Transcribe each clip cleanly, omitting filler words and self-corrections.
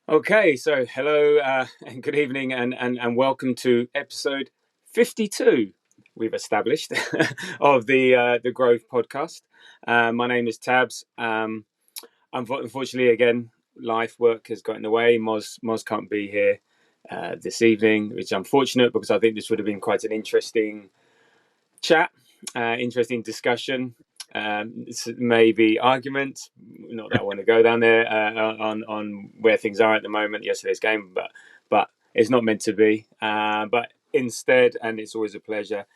Okay, so hello and good evening and welcome to episode 52. We've established of the Growth podcast. My name is Tabs. Unfortunately, again, work has got in the way. Moz can't be here this evening, which is unfortunate because I think this would have been quite an interesting chat, interesting discussion. Maybe argument. Not that I want to go down there on where things are at the moment. Yesterday's game, but it's not meant to be. But instead, and it's always a pleasure.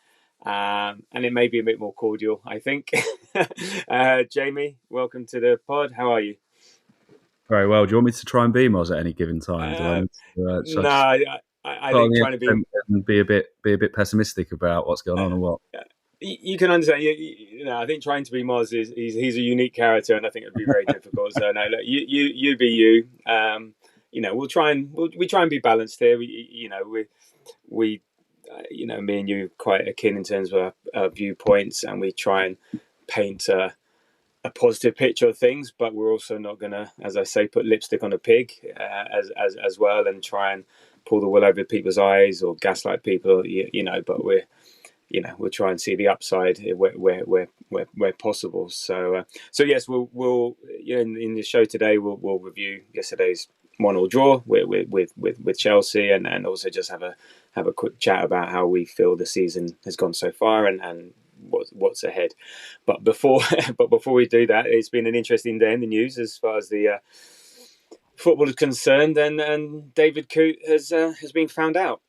And it may be a bit more cordial, I think. Jamie, welcome to the pod. How are you? Very well. Do you want me to try and be Moz at any given time? Do I need to, No, I think trying to be and be a bit pessimistic about what's going on or what? You can understand. I think trying to be Moz he's a unique character, and I think it'd be very difficult. So no, look, you be you. We'll try and be balanced here. We me and you quite akin in terms of our viewpoints, and we try and paint a positive picture of things, but we're also not gonna, as I say, put lipstick on a pig as well, and try and pull the wool over people's eyes or gaslight people. But we'll try and see the upside where possible. So yes, we'll in the show today we'll review yesterday's 1-1 draw with Chelsea, and also just have a quick chat about how we feel the season has gone so far and what's ahead. But before we do that, it's been an interesting day in the news as far as the football is concerned, and David Coote has been found out,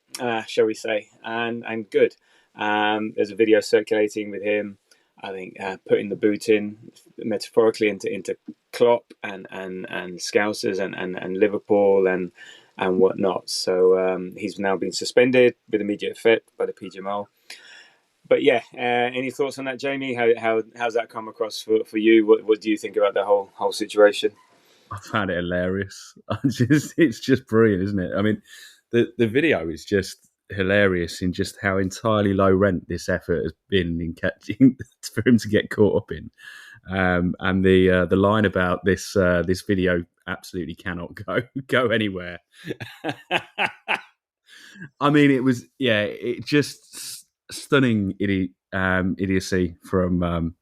shall we say, and good. There's a video circulating with him, I think, putting the boot in metaphorically into Klopp and Scousers and Liverpool and whatnot. So he's now been suspended with immediate effect by the PGMOL. But yeah, any thoughts on that, Jamie? How's that come across for you? What do you think about the whole situation? I found it hilarious. It's just brilliant, isn't it? I mean, the video is just hilarious in just how entirely low rent this effort has been in catching for him to get caught up in. And the line about this video absolutely cannot go anywhere. I mean, it just stunning idiocy from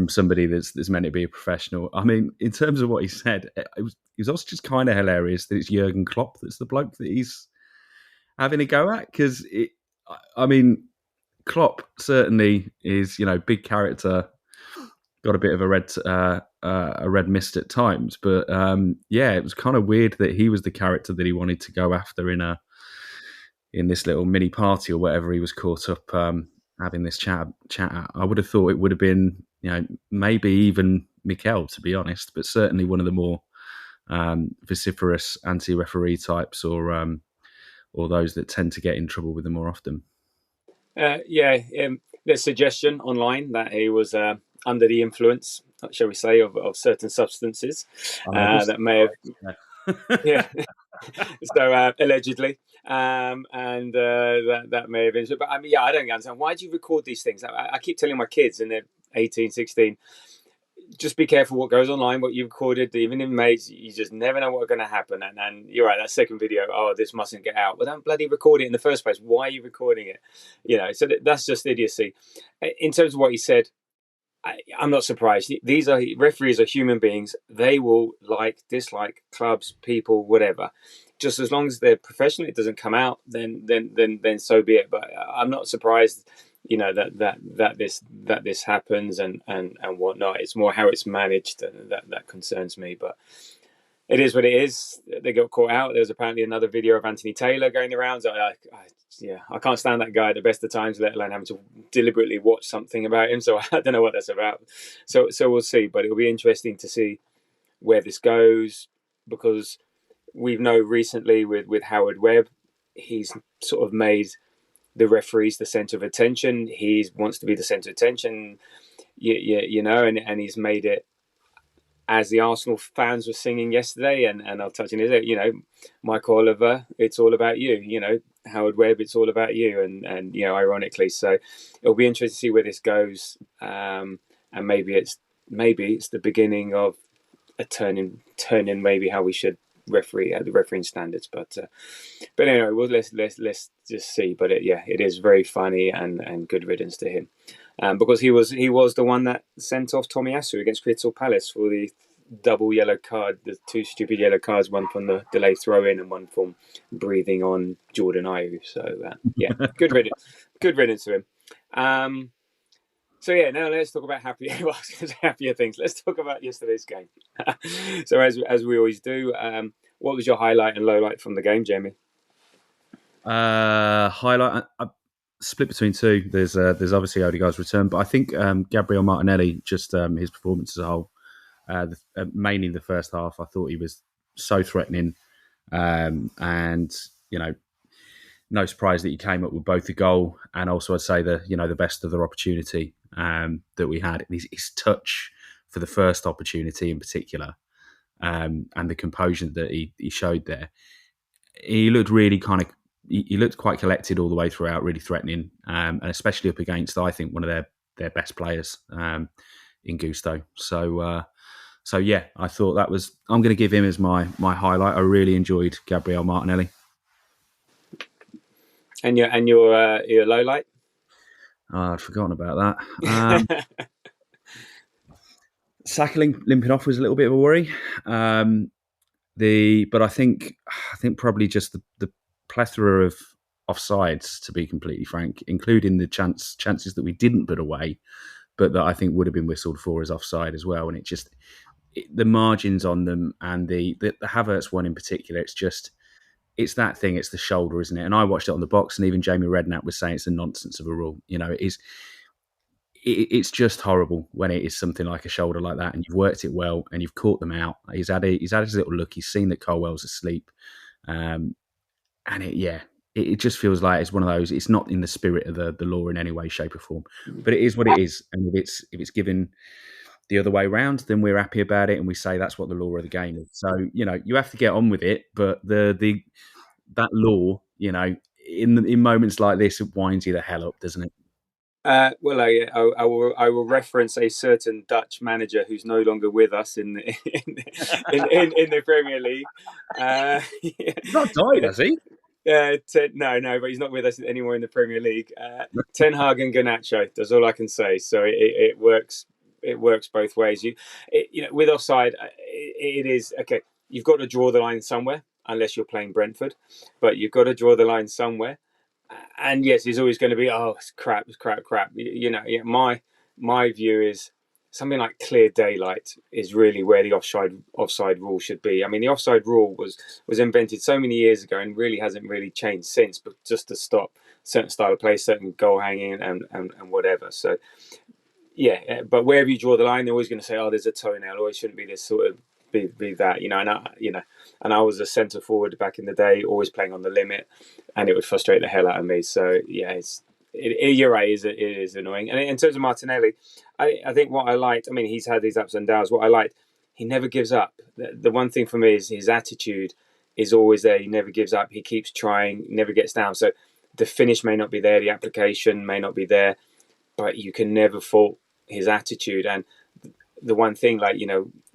somebody that's meant to be a professional. I mean, in terms of what he said, it was also just kind of hilarious that it's Jurgen Klopp that's the bloke that he's having a go at, because I mean, Klopp certainly is, big character, got a bit of a red mist at times, but it was kind of weird that he was the character that he wanted to go after in this little mini party or whatever he was caught up having this chat at. I would have thought it would have been, maybe even Mikel, to be honest, but certainly one of the more vociferous anti-referee types, or those that tend to get in trouble with them more often. There's suggestion online that he was under the influence, shall we say, of certain substances that may have, So allegedly, and that may have been. But I mean, I don't understand. Why do you record these things? I keep telling my kids, and they're 18, 16, just be careful what goes online, what you've recorded. Even in mates, you just never know what's going to happen. And you're right, that second video, this mustn't get out. Well, don't bloody record it in the first place. Why are you recording it? So that's just idiocy. In terms of what he said, I'm not surprised. These referees are human beings. They will dislike clubs, people, whatever. Just as long as they're professional, it doesn't come out, then so be it. But I'm not surprised, that this happens and whatnot. It's more how it's managed that concerns me. But it is what it is. They got caught out. There's apparently another video of Anthony Taylor going around. I can't stand that guy at the best of times, let alone having to deliberately watch something about him. So I don't know what that's about. So we'll see. But it'll be interesting to see where this goes, because we've known recently with Howard Webb, he's sort of made the referees the centre of attention. He wants to be the centre of attention, and he's made it, as the Arsenal fans were singing yesterday, and I'll touch on it, Michael Oliver, it's all about you, Howard Webb, it's all about you, and ironically. So it'll be interesting to see where this goes, and maybe it's the beginning of a turn in maybe how we should the refereeing standards. But anyway, well, let's just see. But it is very funny and good riddance to him, because he was the one that sent off Tomiyasu against Crystal Palace for the double yellow card, the two stupid yellow cards, one from the delayed throw in and one from breathing on Jordan Ayew. So good riddance to him. So now let's talk about happier things. Let's talk about yesterday's game. So as we always do, what was your highlight and low light from the game, Jamie? Highlight, I split between two. There's obviously Odegaard's return, but I think Gabriel Martinelli, just his performance as a whole, mainly in the first half, I thought he was so threatening, and no surprise that he came up with both the goal and also I'd say the best of their opportunity that we had. His touch for the first opportunity in particular, and the composure that he showed there. He looked really he looked quite collected all the way throughout, really threatening, and especially up against, I think, one of their best players in Gusto. So yeah, I thought that was. I'm going to give him as my highlight. I really enjoyed Gabriel Martinelli. And your low light? Oh, I'd forgotten about that. Saka limping off was a little bit of a worry. But I think probably just the plethora of offsides, to be completely frank, including the chances that we didn't put away, but that I think would have been whistled for as offside as well. And the margins on them, and the Havertz one in particular, it's that thing. It's the shoulder, isn't it? And I watched it on the box, and even Jamie Redknapp was saying it's a nonsense of a rule. It is. It's just horrible when it is something like a shoulder like that, and you've worked it well, and you've caught them out. He's had his little look. He's seen that Colwell's asleep, and it just feels like it's one of those. It's not in the spirit of the law in any way, shape, or form, but it is what it is. And if it's given the other way round, then we're happy about it, and we say that's what the law of the game is. So you have to get on with it, but that law, in moments like this, it winds you the hell up, doesn't it? Well, I will reference a certain Dutch manager who's no longer with us in the Premier League. He's not died, has he? No, but he's not with us anymore in the Premier League. Ten Hag and Garnacho. That's all I can say. So it works. It works both ways. With offside, it is okay. You've got to draw the line somewhere, unless you're playing Brentford, but you've got to draw the line somewhere. And yes, it's always going to be, it's crap. My view is something like clear daylight is really where the offside rule should be. I mean, the offside rule was invented so many years ago and really hasn't really changed since, but just to stop certain style of play, certain goal hanging and whatever. So yeah, but wherever you draw the line, they're always going to say, there's a toenail, or it shouldn't be this sort of be that, and I was a centre forward back in the day, always playing on the limit, and it would frustrate the hell out of me. So yeah, you're right, it is annoying. And in terms of Martinelli, I think what I liked, I mean, he's had these ups and downs. What I liked, he never gives up. The one thing for me is his attitude is always there. He never gives up. He keeps trying, never gets down. So the finish may not be there, the application may not be there, but you can never fault his attitude. And the one thing,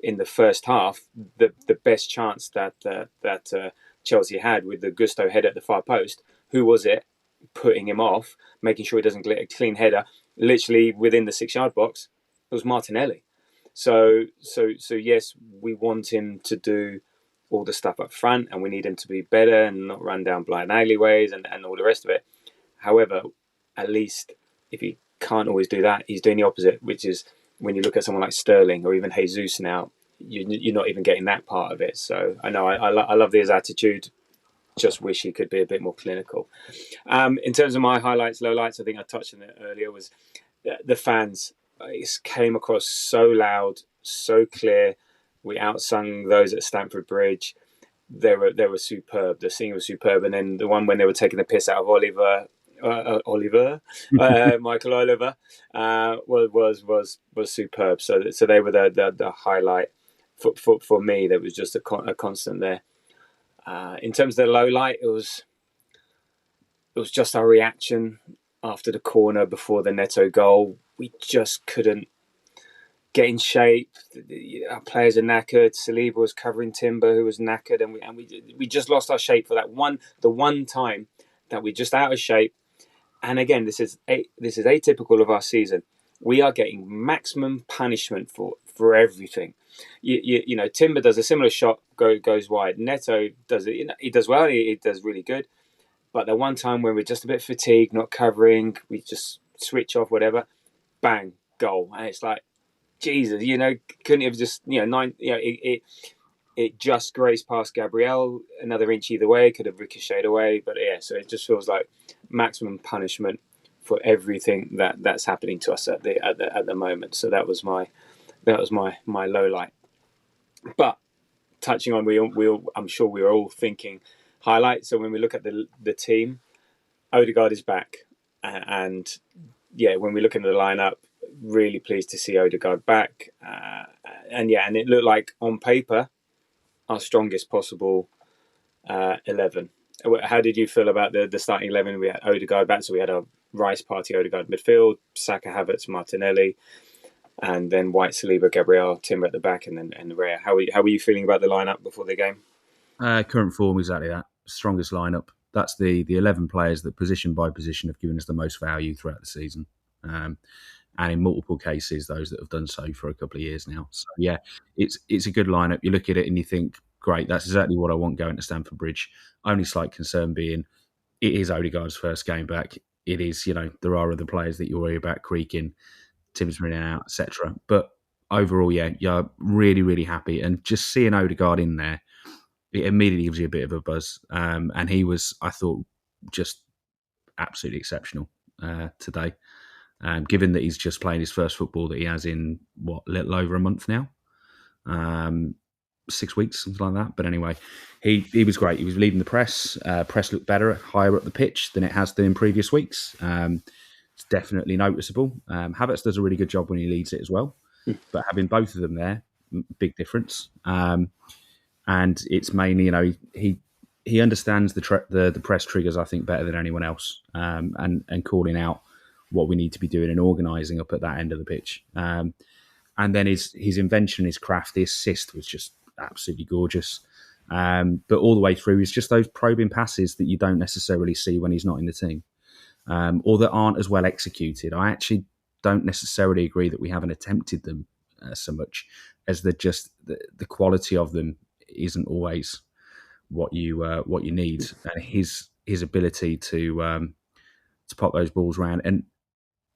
in the first half, the best chance that Chelsea had with the Gusto header at the far post, who was it putting him off, making sure he doesn't get a clean header, literally within the 6-yard box? It was Martinelli. So yes, we want him to do all the stuff up front, and we need him to be better and not run down blind alleyways and all the rest of it. However, at least if he can't always do that, he's doing the opposite, which is, when you look at someone like Sterling or even Jesus now, you're not even getting that part of it. So I know I love his attitude. Just wish he could be a bit more clinical. In terms of my highlights, lowlights, I think I touched on it earlier, was the fans. It came across so loud, so clear. We outsung those at Stamford Bridge. They were superb. The singing was superb. And then the one when they were taking the piss out of Michael Oliver, was superb. So they were the highlight for me. There was just a constant there. In terms of the low light, it was just our reaction after the corner before the Neto goal. We just couldn't get in shape. Our players are knackered. Saliba was covering Timber, who was knackered, and we just lost our shape for the one time that we're just out of shape. And again, this is atypical of our season. We are getting maximum punishment for everything. You know, Timber does a similar shot, goes wide. Neto does it. He does well. He does really good. But the one time when we're just a bit fatigued, not covering, we just switch off, whatever. Bang, goal, and it's like, Jesus, you know, couldn't have just, you know, it just grazed past Gabriel, another inch either way, could have ricocheted away, but yeah, so it just feels like maximum punishment for everything that's happening to us at the moment. So that was my low light. But touching on, I'm sure we were all thinking highlights. So when we look at the team, Odegaard is back, and yeah, when we look into the lineup, really pleased to see Ødegaard back, and it looked like on paper our strongest possible 11. How did you feel about the starting 11? We had Ødegaard back, so we had a Rice, Partey, Ødegaard midfield, Saka, Havertz, Martinelli, and then White, Saliba, Gabriel, Timber at the back, and then Raya. How were you feeling about the lineup before the game? Current form, exactly that. Strongest lineup. That's the 11 players that position by position have given us the most value throughout the season. And in multiple cases, those that have done so for a couple of years now. So yeah, it's a good lineup. You look at it and you think, great, that's exactly what I want going to Stamford Bridge. Only slight concern being, it is Odegaard's first game back. It is, you know, there are other players that you worry about creaking, Tim's running out, etc. But overall, yeah, you're really, really happy. And just seeing Odegaard in there, it immediately gives you a bit of a buzz. And he was, I thought, just absolutely exceptional today. Given that he's just playing his first football that he has in, a little over a month now. 6 weeks, something like that. But anyway, he was great. He was leading the press. Press looked better, higher up the pitch than it has done in previous weeks. It's definitely noticeable. Havertz does a really good job when he leads it as well. But having both of them there, big difference. And it's mainly, you know, he understands the press triggers, I think, better than anyone else, and calling out what we need to be doing and organising up at that end of the pitch. And then his invention, his craft, the assist was just absolutely gorgeous. But all the way through, it's just those probing passes that you don't necessarily see when he's not in the team, or that aren't as well executed. I actually don't necessarily agree that we haven't attempted them so much as the quality of them isn't always what you need. And his ability to pop those balls around, and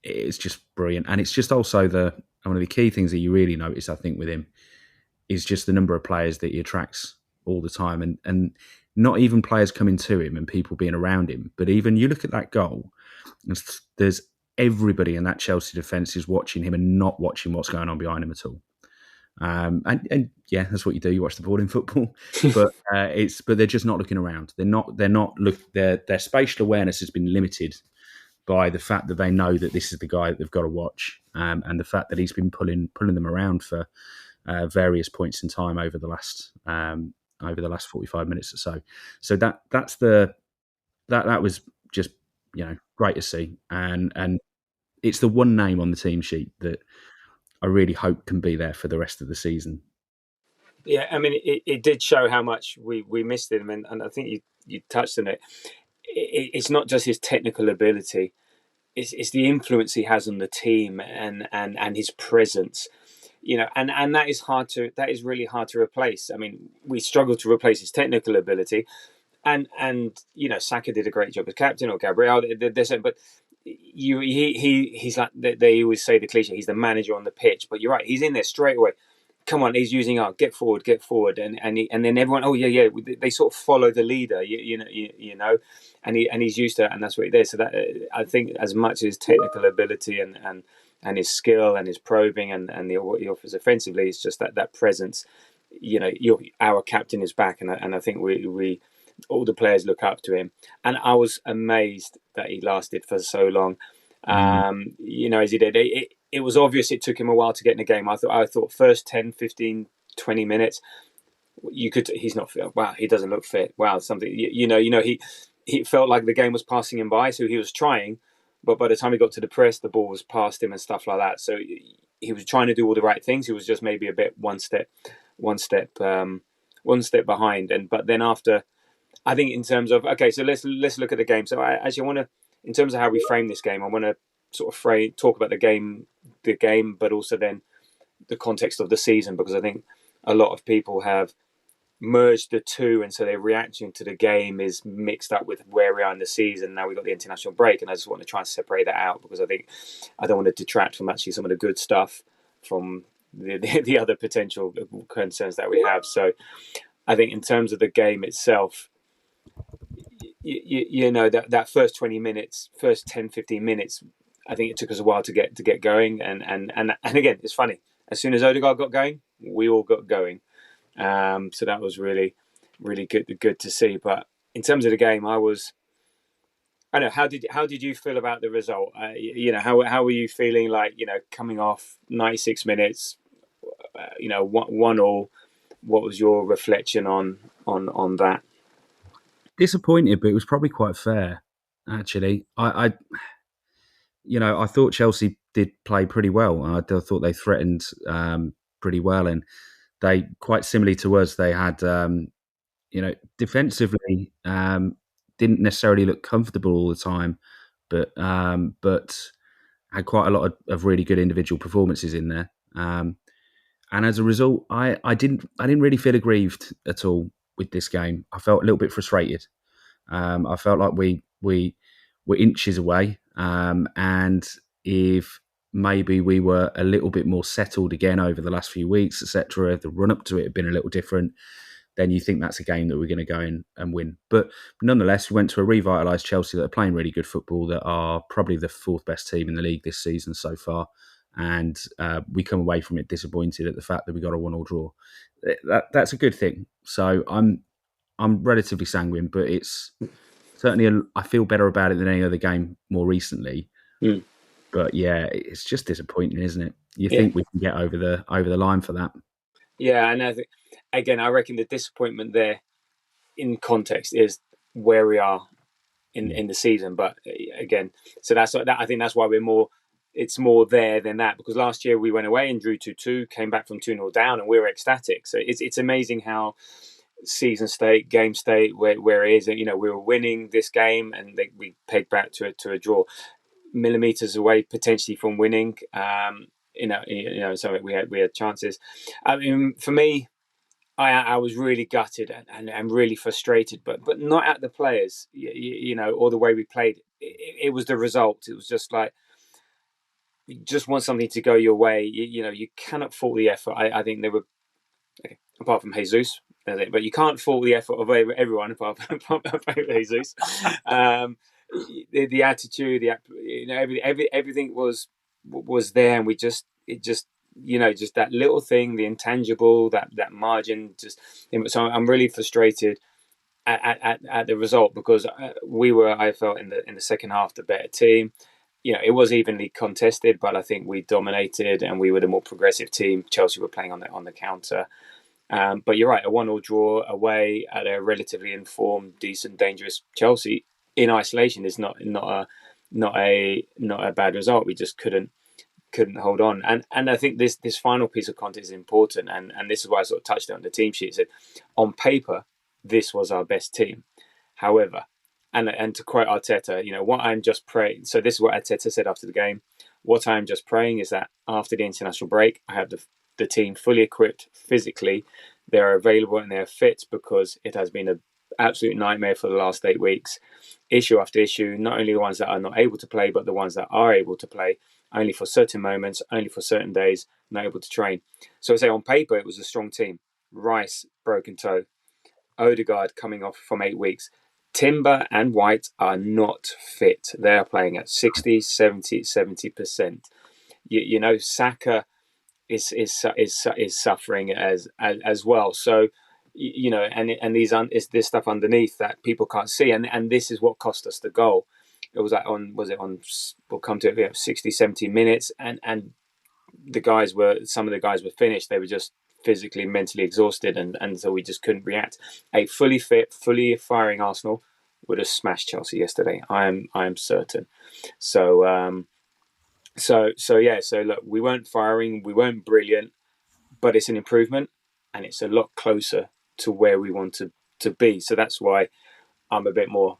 it's just brilliant. And it's just also one of the key things that you really notice, I think, with him is just the number of players that he attracts all the time, and not even players coming to him and people being around him, but even you look at that goal, there's everybody in that Chelsea defence is watching him and not watching what's going on behind him at all. And yeah, that's what you do. You watch the ball in football, but they're just not looking around. Their spatial awareness has been limited by the fact that they know that this is the guy that they've got to watch, and the fact that he's been pulling them around for various points in time over the last 45 minutes or so. So that was just, you know, great to see, and it's the one name on the team sheet that I really hope can be there for the rest of the season. Yeah, I mean, it did show how much we missed him, and I think you touched on it. It's not just his technical ability; it's the influence he has on the team and his presence. You know, and that is really hard to replace. I mean, we struggle to replace his technical ability, and you know, Saka did a great job as captain, or Gabriel. But he's like, they always say the cliche, he's the manager on the pitch. But you're right, he's in there straight away. Come on, he's using get forward, and then everyone, oh yeah, they sort of follow the leader, you know, and he's used to it, and that's what he did. So that, I think, as much as his technical ability and his skill and his probing and what he offers offensively, it's just that presence. You know, our captain is back, and I think we all the players look up to him, and I was amazed that he lasted for so long. You know, as he did. It was obvious it took him a while to get in the game. I thought first 10, 15, 20 minutes, he's not fit. Wow, he doesn't look fit. Wow, something, you know, he felt like the game was passing him by, so he was trying, but by the time he got to the press, the ball was past him and stuff like that. So he was trying to do all the right things. He was just maybe a bit one step behind. But then after, I think in terms of, okay, so let's look at the game. So I actually want to, in terms of how we frame this game, I want to sort of talk about the game, but also then the context of the season, because I think a lot of people have merged the two, and so their reaction to the game is mixed up with where we are in the season. Now we've got the international break, and I just want to try and separate that out, because I think I don't want to detract from actually some of the good stuff from the other potential concerns that we have. So I think in terms of the game itself, you know, that first 20 minutes, first 10, 15 minutes, I think it took us a while to get going. And again, it's funny. As soon as Odegaard got going, we all got going. So that was really, really good to see. But in terms of the game, I don't know, how did you feel about the result? You know, how were you feeling, like, you know, coming off 96 minutes, you know, 1-1? What was your reflection on that? Disappointed, but it was probably quite fair, actually. I thought Chelsea did play pretty well. I thought they threatened pretty well, and they, quite similarly to us, they had, defensively, didn't necessarily look comfortable all the time, but had quite a lot of really good individual performances in there. And as a result, I didn't really feel aggrieved at all with this game. I felt a little bit frustrated. I felt like we were inches away, and if maybe we were a little bit more settled again over the last few weeks, etc., the run up to it had been a little different, then you think that's a game that we're going to go in and win. But nonetheless, we went to a revitalised Chelsea that are playing really good football, that are probably the fourth best team in the league this season so far. And we come away from it disappointed at the fact that we got a 1-1 draw. That's a good thing. So I'm relatively sanguine, but it's certainly I feel better about it than any other game more recently. Mm. But yeah, it's just disappointing, isn't it? You Yeah. think we can get over the line for that? Yeah, and I reckon the disappointment there, in context, is where we are in the season. But again, so that's that. I think that's why it's more there than that, because last year we went away and drew 2-2, came back from 2-0 down, and we were ecstatic. So it's amazing how season state, game state, where it is. You know, we were winning this game, and we pegged back to a draw, millimeters away potentially from winning. So we had chances. I mean, for me, I was really gutted and really frustrated, but not at the players, you know, or the way we played. It was the result. It was just like, you just want something to go your way. You know, you cannot fault the effort. I think they were, apart from Jesus, but you can't fault the effort of everyone apart from Jesus. The attitude, everything was there, and just that little thing, the intangible, that margin. So I'm really frustrated at the result, because I felt in the second half the better team. You know, it was evenly contested, but I think we dominated and we were the more progressive team. Chelsea were playing on the counter. But you're right, a 1-1 draw away at a relatively informed, decent, dangerous Chelsea in isolation is not a bad result. We just couldn't hold on. And I think this final piece of content is important, and this is why I sort of touched on the team sheet. It said, on paper, this was our best team. However, and to quote Arteta, you know, what I'm just praying. So this is what Arteta said after the game. What I'm just praying is that after the international break, I have the team fully equipped physically. They're available and they're fit, because it has been an absolute nightmare for the last 8 weeks. Issue after issue, not only the ones that are not able to play, but the ones that are able to play, only for certain moments, only for certain days, not able to train. So I say on paper, it was a strong team. Rice, broken toe. Odegaard coming off from 8 weeks. Timber and White are not fit. They are playing at 60, 70%. You know, Saka is suffering as well. So, you know, and is this stuff underneath that people can't see, and this is what cost us the goal. It was we'll come to it, 60, 70 minutes, and some of the guys were finished. They were just physically, mentally exhausted, and so we just couldn't react. A fully fit, fully firing Arsenal would have smashed Chelsea yesterday. I am certain. So So look, we weren't firing, we weren't brilliant, but it's an improvement, and it's a lot closer to where we want to be. So that's why I'm a bit more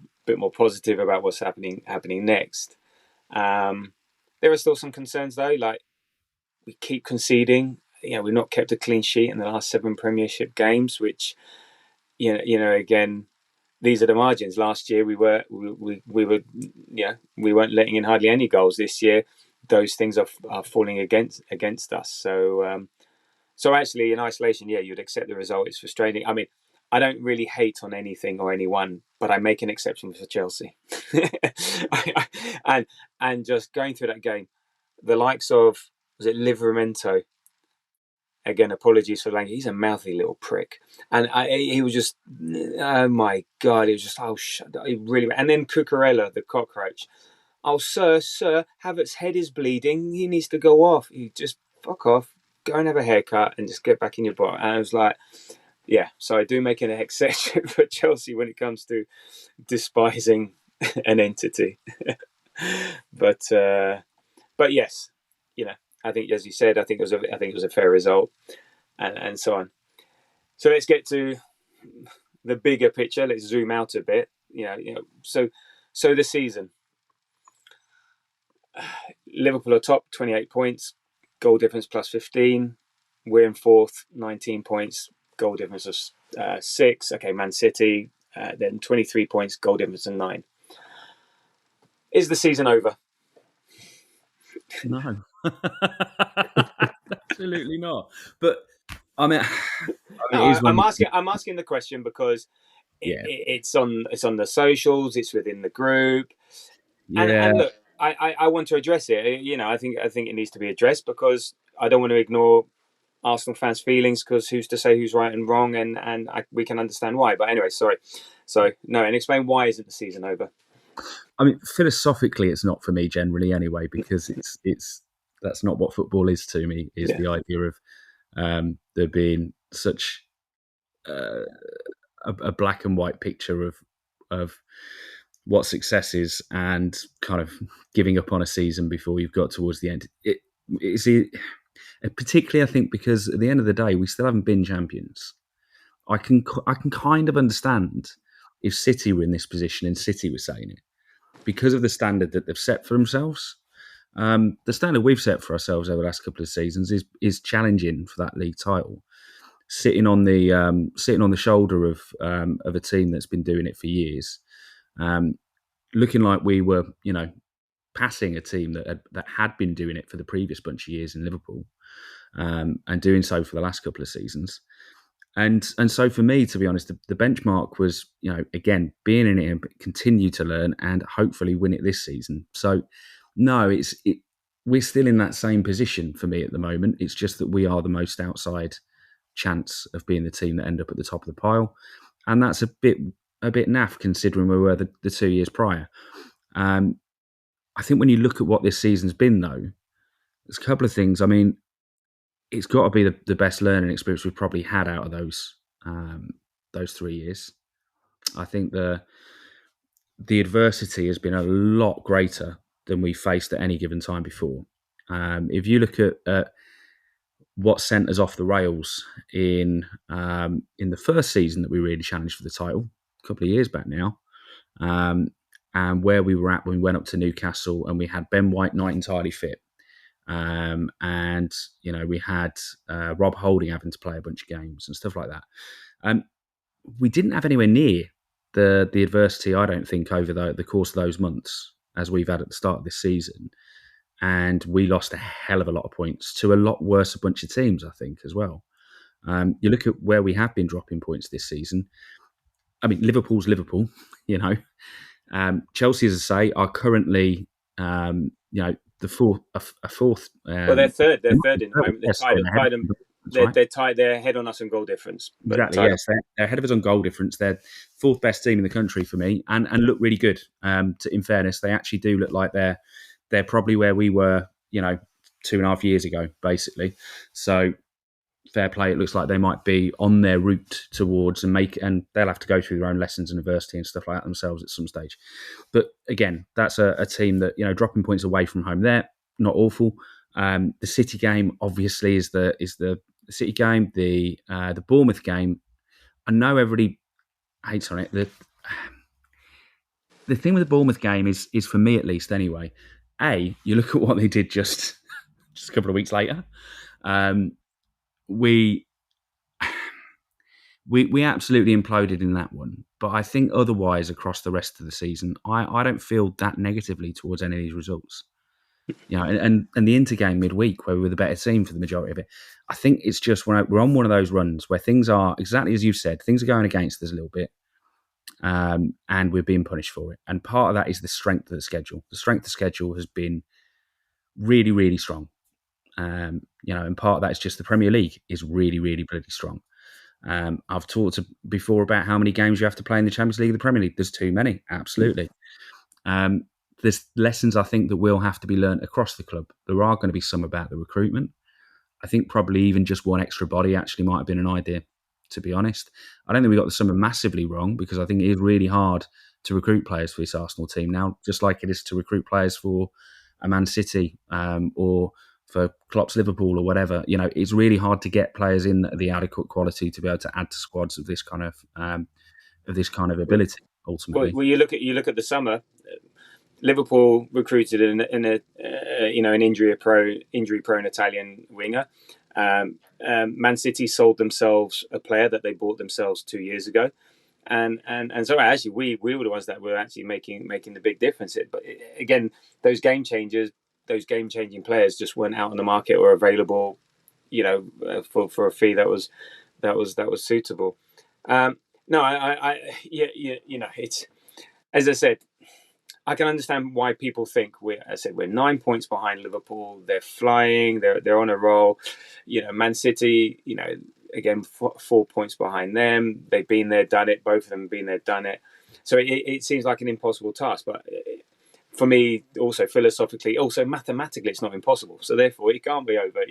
positive about what's happening next. Um, there are still some concerns though, like we keep conceding. We've not kept a clean sheet in the last 7 Premiership games, which again, these are the margins. Last year we were we weren't letting in hardly any goals. This year, those things are falling against us. So actually, in isolation, yeah, you'd accept the result. It's frustrating. I mean, I don't really hate on anything or anyone, but I make an exception for Chelsea. and just going through that game, the likes of, was it Livramento? Again, apologies for language. He's a mouthy little prick, and he was just, oh my god, he was just, he really. And then Cucurella, the cockroach. Oh, sir, Havertz's head is bleeding. He needs to go off. He just fuck off, go and have a haircut, and just get back in your bot. And I was like, yeah. So I do make an exception for Chelsea when it comes to despising an entity, but yes, I think, as you said, I think it was a fair result, and so on. So let's get to the bigger picture. Let's zoom out a bit. So the season. Liverpool are top, 28 points, goal difference plus 15. We're in fourth, 19 points, goal difference of 6. Okay, Man City, then 23 points, goal difference of 9. Is the season over? No, absolutely not. But I mean, I'm asking the question because it's on the socials, it's within the group, and look, I want to address it. I think it needs to be addressed because I don't want to ignore Arsenal fans' feelings, because who's to say who's right and wrong, and we can understand why. But anyway, sorry. So no, and explain why isn't the season over? I mean, philosophically, it's not for me generally anyway, because it's that's not what football is to me. Is the idea of there being such a black and white picture of what success is, and kind of giving up on a season before you've got towards the end. Particularly, I think, because at the end of the day, we still haven't been champions. I can kind of understand if City were in this position and City was saying it, because of the standard that they've set for themselves. The standard we've set for ourselves over the last couple of seasons is challenging for that league title, sitting on the shoulder of a team that's been doing it for years, looking like we were, passing a team that had been doing it for the previous bunch of years in Liverpool, and doing so for the last couple of seasons. And so for me, to be honest, the benchmark was, again, being in it and continue to learn and hopefully win it this season. So no, we're still in that same position for me at the moment. It's just that we are the most outside chance of being the team that end up at the top of the pile. And that's a bit naff considering we were the 2 years prior. I think when you look at what this season's been, though, there's a couple of things. I mean, it's got to be the best learning experience we've probably had out of those 3 years. I think the adversity has been a lot greater than we faced at any given time before. If you look at what sent us off the rails in the first season that we really challenged for the title, a couple of years back now, and where we were at when we went up to Newcastle and we had Ben White not entirely fit. And we had Rob Holding having to play a bunch of games and stuff like that. We didn't have anywhere near the adversity, I don't think, over the course of those months as we've had at the start of this season. And we lost a hell of a lot of points to a lot worse a bunch of teams, I think, as well. You look at where we have been dropping points this season. I mean, Liverpool's Liverpool, Chelsea, as I say, are currently, the fourth. Well, they're third. They're third in the moment. They're tied. They're ahead on us in goal difference. Exactly. Yes, they're ahead of us on goal difference. They're fourth best team in the country for me, and look really good. In fairness, they actually do look like they're probably where we were, 2.5 years ago, basically. So fair play. It looks like they might be on their route towards and they'll have to go through their own lessons and adversity and stuff like that themselves at some stage. But again, that's a team that, dropping points away from home there. not awful. The City game obviously is the City game. The Bournemouth game, I know everybody hates on it. The thing with the Bournemouth game is for me at least anyway. You look at what they did just a couple of weeks later. We absolutely imploded in that one. But I think otherwise across the rest of the season, I don't feel that negatively towards any of these results. And the Inter game midweek where we were the better team for the majority of it. I think it's just when we're on one of those runs where things are exactly as you've said, things are going against us a little bit. And we're being punished for it. And part of that is the strength of the schedule. The strength of the schedule has been really, really strong. And part of that is just the Premier League is really, really, really strong. I've talked before about how many games you have to play in the Champions League, the Premier League. There's too many, absolutely. There's lessons I think that will have to be learnt across the club. There are going to be some about the recruitment. I think probably even just one extra body actually might have been an idea, to be honest. I don't think we got the summer massively wrong because I think it is really hard to recruit players for this Arsenal team now, just like it is to recruit players for a Man City or for Klopp's Liverpool or whatever. It's really hard to get players in the adequate quality to be able to add to squads of this kind of ability. Ultimately, well, you look at the summer. Liverpool recruited an injury prone Italian winger. Man City sold themselves a player that they bought themselves 2 years ago, and so actually we were the ones that were actually making the big difference. But again, those game changing players just weren't out on the market or available, for a fee that was suitable. It's, as I said, I can understand why people think we're 9 points behind Liverpool. They're flying. They're on a roll. Man City. Again, 4 points behind them. They've been there, done it. Both of them have been there, done it. So it seems like an impossible task. But for me, also philosophically, also mathematically, it's not impossible. So therefore, it can't be over.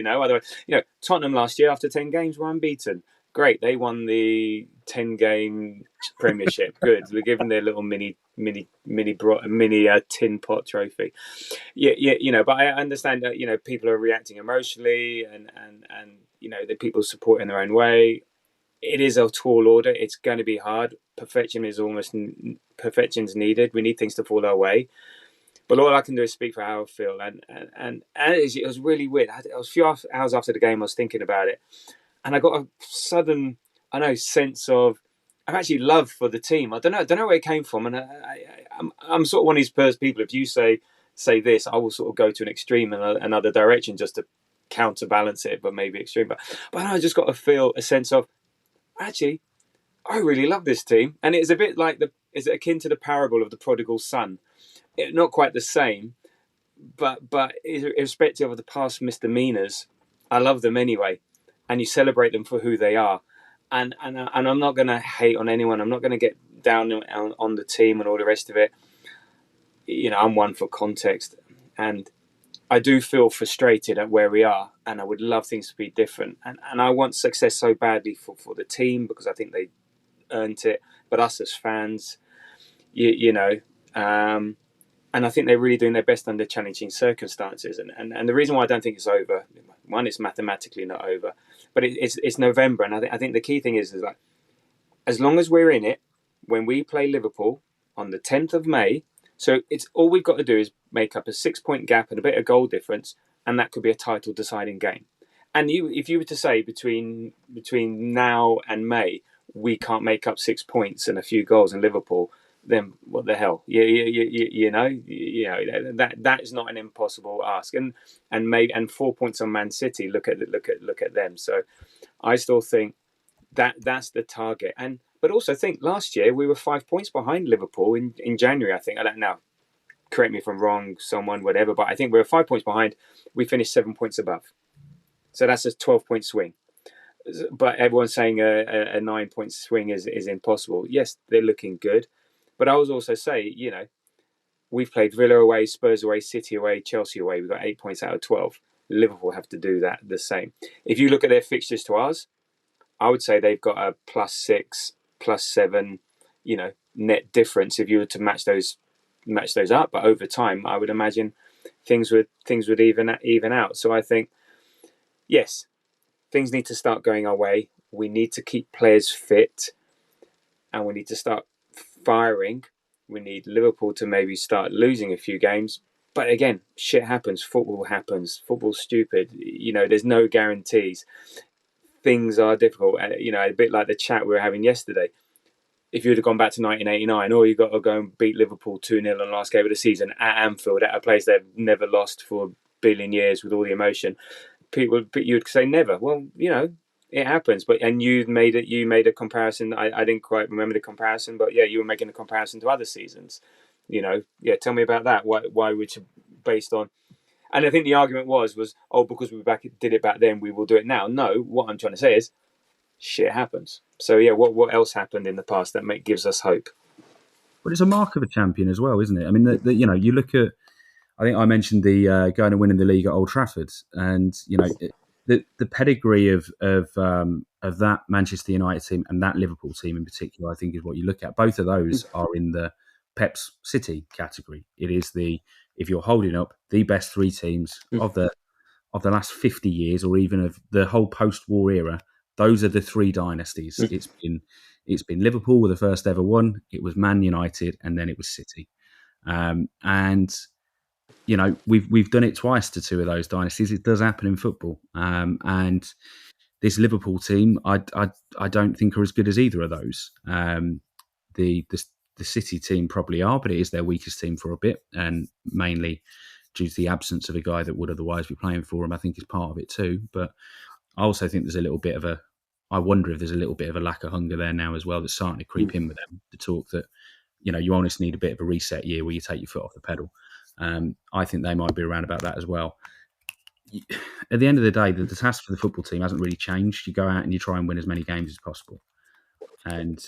Otherwise, Tottenham last year after 10 games were unbeaten. Great, they won the 10-game Premiership. Good, they're given their little mini tin pot trophy. But I understand that people are reacting emotionally, and the people support in their own way. It is a tall order. It's going to be hard. Perfection's needed. We need things to fall our way. But all I can do is speak for how I feel, and it was really weird. I was a few hours after the game. I was thinking about it. And I got a sudden, sense of, actually love for the team. I don't know where it came from. And I'm sort of one of these first people. If you say this, I will sort of go to an extreme in another direction just to counterbalance it, but maybe extreme. But I just got to feel a sense of, actually, I really love this team. And it's a bit like is it akin to the parable of the prodigal son? Not quite the same, but irrespective of the past misdemeanors, I love them anyway. And you celebrate them for who they are, and I'm not going to hate on anyone. I'm not going to get down on the team and all the rest of it. I'm one for context, and I do feel frustrated at where we are, and I would love things to be different. And I want success so badly for the team because I think they earned it. But us as fans, and I think they're really doing their best under challenging circumstances. And the reason why I don't think it's over, one, it's mathematically not over, but it's November. And I think the key thing is like, as long as we're in it, when we play Liverpool on the 10th of May, so it's all we've got to do is make up a 6-point gap and a bit of goal difference, and that could be a title deciding game. And if you were to say between now and May, we can't make up 6 points and a few goals in Liverpool, then what the hell? That is not an impossible ask. And 4 points on Man City. Look at them. So I still think that's the target. But also think last year we were 5 points behind Liverpool in January. I think, I don't know. Correct me if I'm wrong, someone, whatever. But I think we were 5 points behind. We finished 7 points above. So that's a 12-point swing. But everyone's saying a 9-point swing is impossible. Yes, they're looking good. But I would also say, we've played Villa away, Spurs away, City away, Chelsea away. We've got 8 points out of 12. Liverpool have to do that the same. If you look at their fixtures to ours, I would say they've got a +6, +7, net difference if you were to match those up. But over time, I would imagine things would even out. So I think, yes, things need to start going our way. We need to keep players fit, and we need to start firing. We need Liverpool to maybe start losing a few games. But again, shit happens. Football happens. Football's stupid. There's no guarantees. Things are difficult. A bit like the chat we were having yesterday. If you would have gone back to 1989, or you got to go and beat Liverpool 2-0 in the last game of the season at Anfield, at a place they've never lost for a billion years with all the emotion, you'd say never. Well, it happens. And you made a comparison. I didn't quite remember the comparison, but yeah, you were making a comparison to other seasons. Tell me about that. Why would you, based on? And I think the argument was because we did it back then, we will do it now. No, what I'm trying to say is, shit happens. So yeah, what else happened in the past that gives us hope? But it's a mark of a champion as well, isn't it? I mean, you look at. I think I mentioned the going and winning the league at Old Trafford, and the pedigree of that Manchester United team and that Liverpool team in particular, I think, is what you look at. Both of those are in the Pep's City category. It is if you're holding up the best three teams of the last 50 years, or even of the whole post-war era, those are the three dynasties. It's been Liverpool with the first ever one. It was Man United, and then it was City. And we've done it twice to two of those dynasties. It does happen in football. And this Liverpool team, I don't think are as good as either of those. The City team probably are, but it is their weakest team for a bit, and mainly due to the absence of a guy that would otherwise be playing for them. I think is part of it too. But I also think there's a little bit of I wonder if there's a little bit of a lack of hunger there now as well that's starting to creep in with them. The talk that, you almost need a bit of a reset year where you take your foot off the pedal. I think they might be around about that as well. At the end of the day, the task for the football team hasn't really changed. You go out and you try and win as many games as possible. And,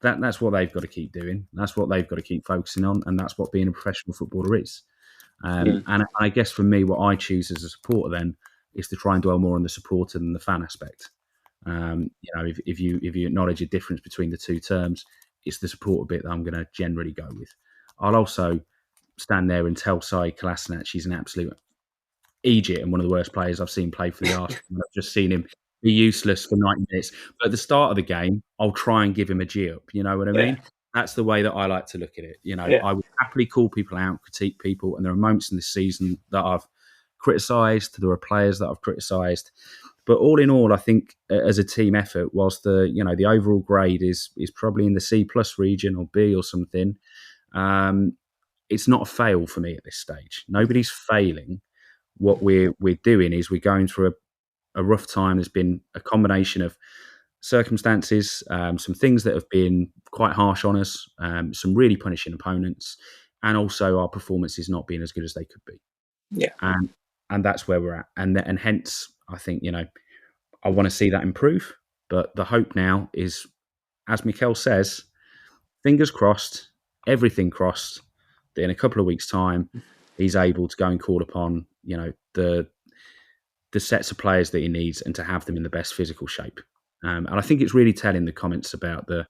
that's what they've got to keep doing. That's what they've got to keep focusing on. And that's what being a professional footballer is. And I guess for me, what I choose as a supporter then is to try and dwell more on the supporter than the fan aspect. If you acknowledge a difference between the two terms, it's the supporter bit that I'm going to generally go with. I'll also stand there and tell Sai Kolasinac she's an absolute idiot and one of the worst players I've seen play for the Arsenal. I've just seen him be useless for 90 minutes. But at the start of the game, I'll try and give him a G-up. You know what I mean? That's the way that I like to look at it. I would happily call people out, critique people, and there are moments in this season that I've criticised. There are players that I've criticised. But all in all, I think as a team effort, whilst the overall grade is probably in the C+ region or B or something, it's not a fail for me at this stage. Nobody's failing. What we're doing is we're going through a rough time. There's been a combination of circumstances, some things that have been quite harsh on us, some really punishing opponents, and also our performances not being as good as they could be. Yeah. And that's where we're at. And hence, I think, I want to see that improve. But the hope now is, as Mikel says, fingers crossed, everything crossed, that in a couple of weeks' time, he's able to go and call upon, the sets of players that he needs and to have them in the best physical shape. And I think it's really telling, the comments about the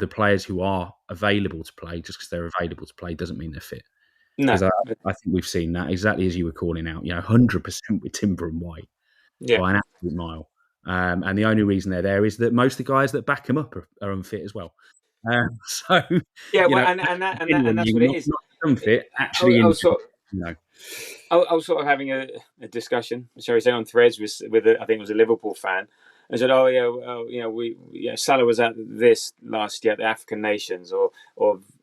players who are available to play. Just because they're available to play doesn't mean they're fit. Because I think we've seen that exactly as you were calling out. 100% with Timber and White by an absolute mile. And the only reason they're there is that most of the guys that back them up are unfit as well. And that's what it is. Not unfit, actually. I was sort of having a discussion, shall we say, on Threads with I think it was a Liverpool fan, and said, Salah was at this last year at the African Nations, or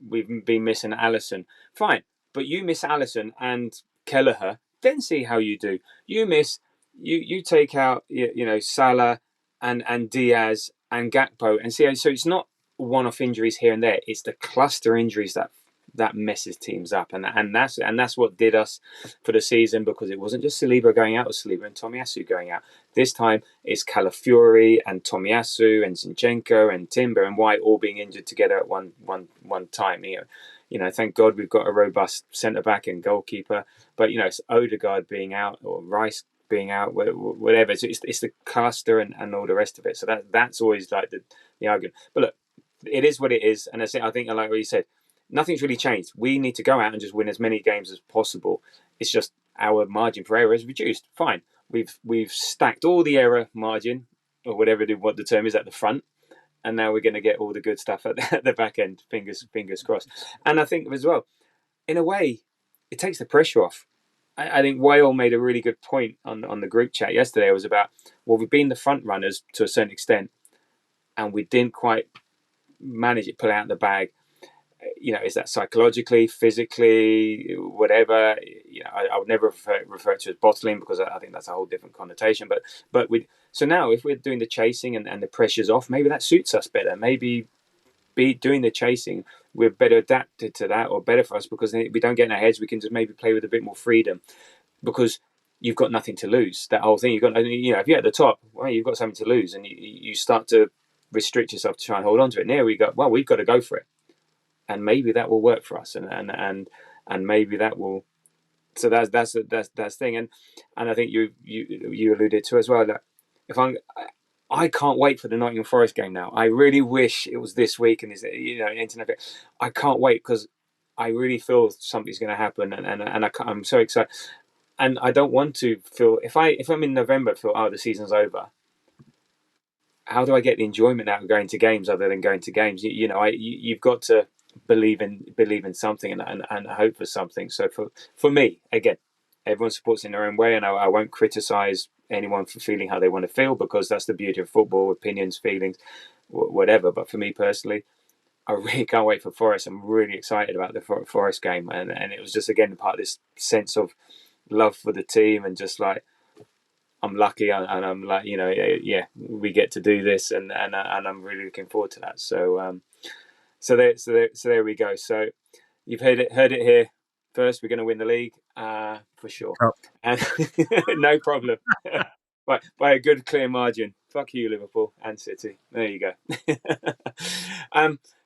we've been missing Alisson. Fine, but you miss Alisson and Kelleher, then see how you do. You take out Salah and Diaz and Gakpo and see. So it's not one-off injuries here and there. It's the cluster injuries that messes teams up, and that's what did us for the season, because it wasn't just Saliba going out, it was Saliba and Tomiyasu going out. This time it's Calafiori and Tomiyasu and Zinchenko and Timber and White all being injured together at one time. Thank God we've got a robust centre back and goalkeeper, but it's Odegaard being out or Rice being out, whatever. So it's the cluster and all the rest of it. So that's always like the argument. But look, it is what it is, and I think like what you said, nothing's really changed. We need to go out and just win as many games as possible. It's just our margin for error is reduced. Fine. We've stacked all the error margin, or whatever what the term is, at the front, and now we're going to get all the good stuff at the back end. Fingers crossed. And I think as well, in a way, it takes the pressure off. I think Whale made a really good point on the group chat yesterday. It was about, well, we've been the front runners to a certain extent, and we didn't quite manage it, pull out the bag. Is that psychologically, physically, whatever? I would never refer to it as bottling, because I think that's a whole different connotation. But so now, if we're doing the chasing and the pressure's off, maybe that suits us better. Maybe doing the chasing, we're better adapted to that, or better for us, because we don't get in our heads. We can just maybe play with a bit more freedom, because you've got nothing to lose. That whole thing, if you're at the top, well, you've got something to lose, and you start to restrict yourself to try and hold on to it. Now we go, well, we've got to go for it. And maybe that will work for us, and maybe that will. So that's thing, and I think you alluded to as well that I can't wait for the Nottingham Forest game now. I really wish it was this week, and internet. I can't wait, because I really feel something's going to happen, and I'm so excited, and I don't want to feel if I'm in November feel, oh, the season's over. How do I get the enjoyment out of going to games other than going to games? You've got to believe in something and hope for something. So for me, again, everyone supports in their own way, and I won't criticize anyone for feeling how they want to feel, because that's the beauty of football: opinions, feelings, whatever. But for me personally, I really can't wait for Forest. I'm really excited about the Forest game, and it was just, again, part of this sense of love for the team, and just like, I'm lucky, and I'm like, we get to do this, and I'm really looking forward to that. So there we go. So you've heard it here first. We're going to win the league, for sure, and no problem, by a good clear margin. Fuck you, Liverpool and City. There you go.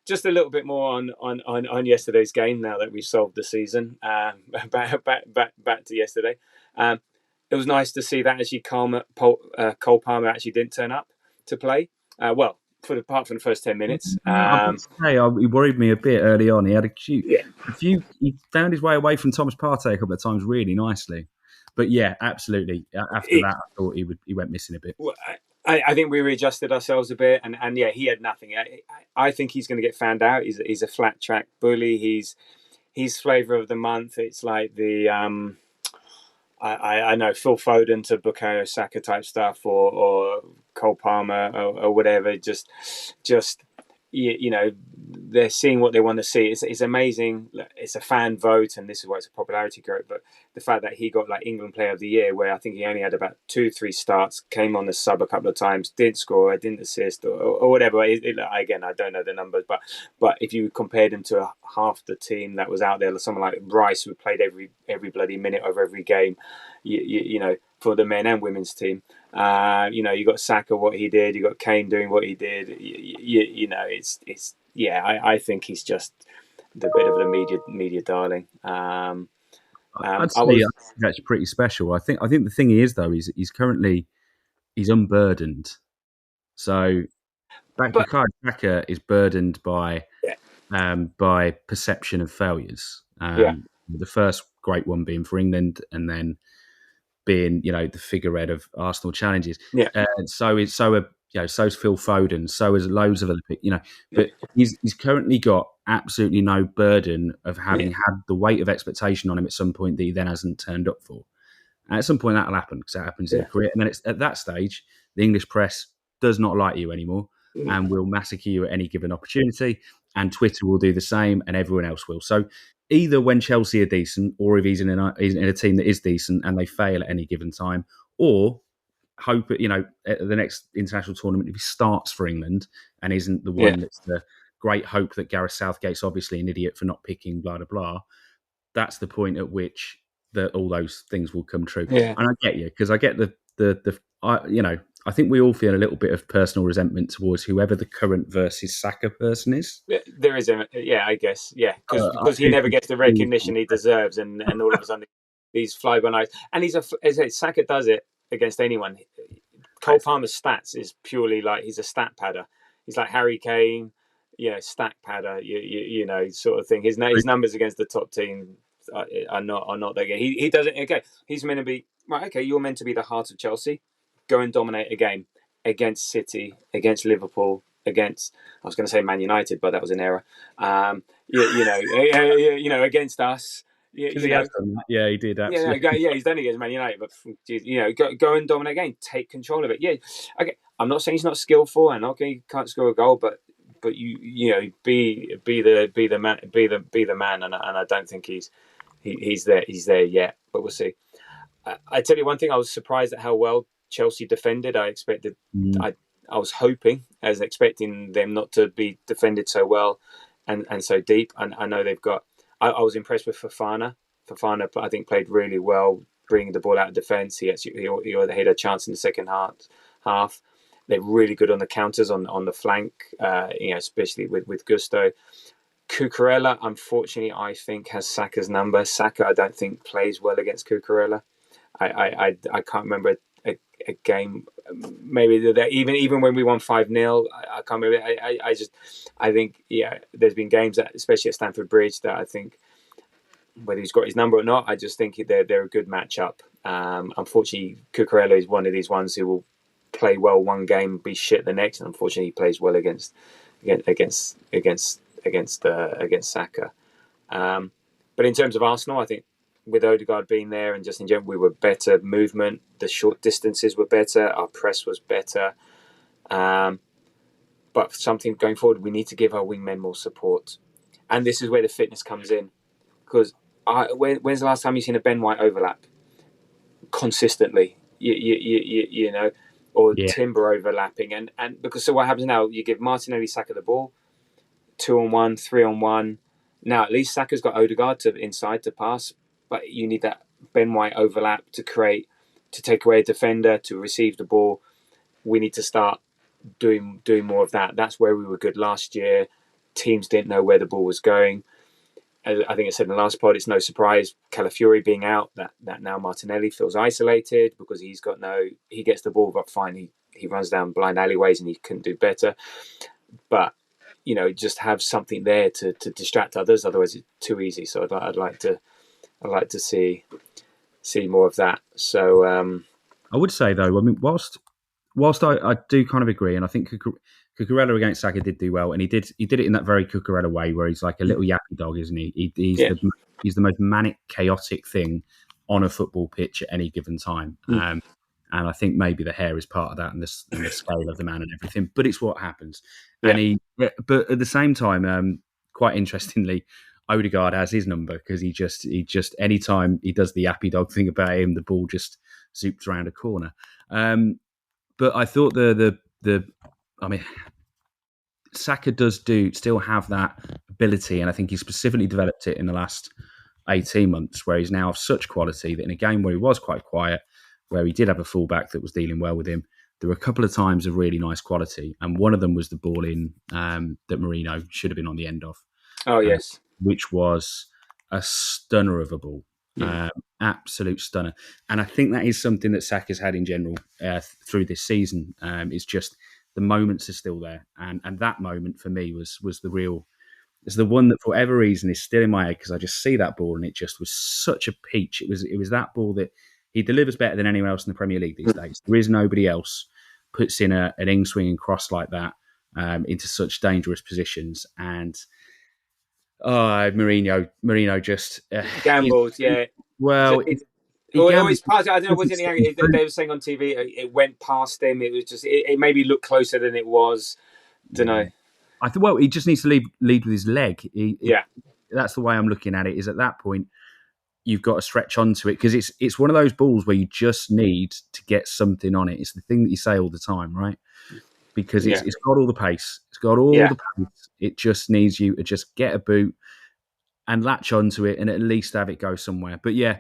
Just a little bit more on yesterday's game. Now that we've solved the season, back to yesterday. It was nice to see that actually Cole Palmer actually didn't turn up to play. Apart from the first 10 minutes. He worried me a bit early on. He had he found his way away from Thomas Partey a couple of times really nicely. But yeah, absolutely. After that, I thought he went missing a bit. Well, I think we readjusted ourselves a bit, and yeah, he had nothing. I think he's going to get found out. He's a flat track bully. He's flavour of the month. It's like the I know Phil Foden to Bukayo Saka type stuff, or Cole Palmer or whatever. Just they're seeing what they want to see. It's amazing. It's a fan vote, and this is why it's a popularity group. But the fact that he got like England Player of the Year, where I think he only had about 2-3 starts, came on the sub a couple of times, didn't score, didn't assist, or whatever. Again, I don't know the numbers, but if you compared him to half the team that was out there, someone like Rice, who played every bloody minute of every game, for the men and women's team. You got Saka, what he did. You got Kane doing what he did. I think he's just the bit of the media darling. I'd say that's pretty special. I think the thing is though, he's unburdened. So Bukayo Saka is burdened by perception of failures. The first great one being for England, and then being the figurehead of Arsenal challenges. So's Phil Foden, so is loads of other people. But he's currently got absolutely no burden of having had the weight of expectation on him at some point that he then hasn't turned up for. And at some point that'll happen, because that happens in a career. And then it's at that stage the English press does not like you anymore, and will massacre you at any given opportunity. And Twitter will do the same, and everyone else will. So either when Chelsea are decent, or if he's in a team that is decent and they fail at any given time, or hope at the next international tournament, if he starts for England and isn't the one that's the great hope that Gareth Southgate's obviously an idiot for not picking, blah blah blah. That's the point at which all those things will come true. And I get you, because I get I think we all feel a little bit of personal resentment towards whoever the current versus Saka person is. There is, I guess, because he never gets the recognition he deserves, and all of a sudden these fly by night. And Saka does it against anyone. Cole Palmer's stats is purely like he's a stat padder. He's like Harry Kane, stack padder, sort of thing. His numbers against the top team are not that good. He doesn't. Okay, he's meant to be right. Okay, you're meant to be the heart of Chelsea. Go and dominate a game against City, against Liverpool, against, I was going to say Man United, but that was an error. Against us. He has done that. Yeah, he did. Absolutely. He's done it against Man United, but go and dominate a game, take control of it. Yeah, okay. I'm not saying he's not skillful and he can't score a goal, but be the man, and I don't think he's there yet, but we'll see. I tell you one thing, I was surprised at how well Chelsea defended. I expected, I was hoping, as expecting them not to be defended so well and so deep. And I know they've got. I was impressed with Fofana. Fofana, I think, played really well, bringing the ball out of defence. He had a chance in the second half. They're really good on the counters on the flank, especially with Gusto. Cucurella, unfortunately, I think has Saka's number. Saka, I don't think, plays well against Cucurella. I can't remember a game, maybe that even when we won 5-0, I can't remember. I think there's been games that, especially at Stamford Bridge, that I think, whether he's got his number or not, I just think they're a good matchup. Unfortunately, Cucurella is one of these ones who will play well one game, be shit the next, and unfortunately, he plays well against Saka. But in terms of Arsenal, I think with Odegaard being there and just in general, we were better movement. The short distances were better. Our press was better. But something going forward, we need to give our wingmen more support. And this is where the fitness comes in. Because when's the last time you've seen a Ben White overlap consistently? Or Timber overlapping. And because so what happens now, you give Martinelli Saka the ball, 2-on-1, 3-on-1. Now at least Saka's got Ødegaard to inside to pass, but you need that Ben White overlap to take away a defender, to receive the ball. We need to start doing more of that. That's where we were good last year. Teams didn't know where the ball was going. I think I said in the last pod, it's no surprise Calafiori being out that now Martinelli feels isolated because he gets the ball, but fine, he runs down blind alleyways and he couldn't do better. But just have something there to distract others. Otherwise, it's too easy. So I'd like to see more of that. So I would say though, I mean, whilst I do kind of agree, and I think Cucurella against Saka did do well, and he did it in that very Cucurella way, where he's like a little yappy dog, isn't he? He's the most manic, chaotic thing on a football pitch at any given time. And I think maybe the hair is part of that, and the scale of the man and everything. But it's what happens. Yeah. But at the same time, quite interestingly, Odegaard has his number because he just anytime he does the yappy dog thing about him, the ball just zoops around a corner. But I thought Saka does still have that ability, and I think he specifically developed it in the last 18 months, where he's now of such quality that in a game where he was quite quiet, where he did have a fullback that was dealing well with him, there were a couple of times of really nice quality, and one of them was the ball in that Mourinho should have been on the end of. Oh yes, which was a stunner of a ball, absolute stunner. And I think that is something that Saka's had in general through this season. Is just the moments are still there, and that moment for me was the real. It's the one that for whatever reason is still in my head because I just see that ball and it just was such a peach. It was that ball that he delivers better than anyone else in the Premier League these days. There is nobody else puts in an in-swinging cross like that into such dangerous positions. And Mourinho just gambled. Yeah. Well, I don't know. Was it the angle they were saying on TV? It went past him. It was just. It maybe looked closer than it was. Don't know. I think. Well, he just needs to lead with his leg. That's the way I'm looking at it. Is at that point you've got to stretch onto it because it's one of those balls where you just need to get something on it. It's the thing that you say all the time, right? Because it's got all the pace. It's got all the pace. It just needs you to just get a boot and latch onto it and at least have it go somewhere. But yeah,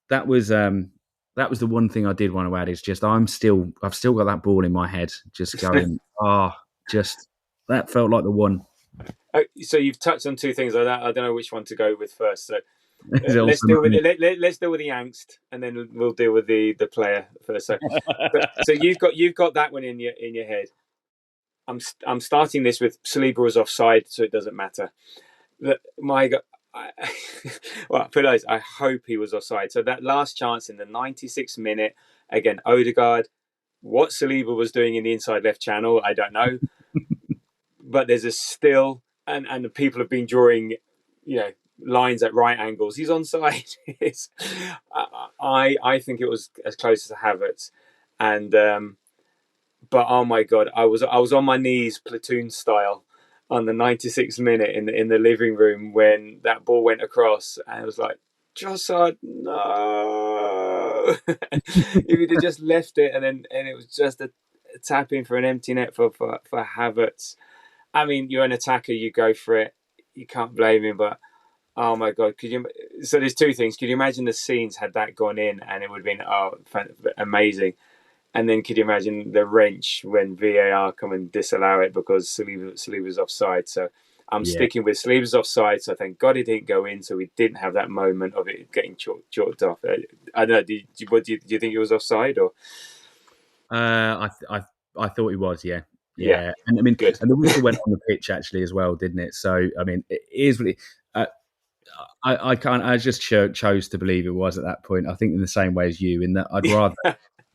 that was the one thing I did want to add is just I've still got that ball in my head just going, just that felt like the one. So you've touched on two things like that. I don't know which one to go with first. So let's deal with the angst, and then we'll deal with the player first. So you've got that one in your head. I'm starting this with Saliba was offside, so it doesn't matter. My God, well, for those, I hope he was offside. So that last chance in the 96th minute, again, Odegaard, what Saliba was doing in the inside left channel, I don't know. But there's a still, and the people have been drawing, lines at right angles. He's onside. I think it was as close as Havertz, and but oh my God, I was on my knees, platoon style, on the 96th minute in the living room when that ball went across, and I was like, Trossard, no! If he'd have just left it, and it was just a tap in for an empty net for Havertz. I mean, you're an attacker, you go for it. You can't blame him, but oh my God, could you? So there's two things. Could you imagine the scenes had that gone in, and it would have been amazing. And then could you imagine the wrench when VAR come and disallow it because Saliba's offside? So I'm sticking with Saliba's offside. So thank God it didn't go in, so we didn't have that moment of it getting chalked off. I don't know. Do you think it was offside or? I thought he was. Yeah. And I mean, good. And the whistle went on the pitch actually as well, didn't it? So I mean, it is really. I can't. I just chose to believe it was at that point. I think in the same way as you, in that I'd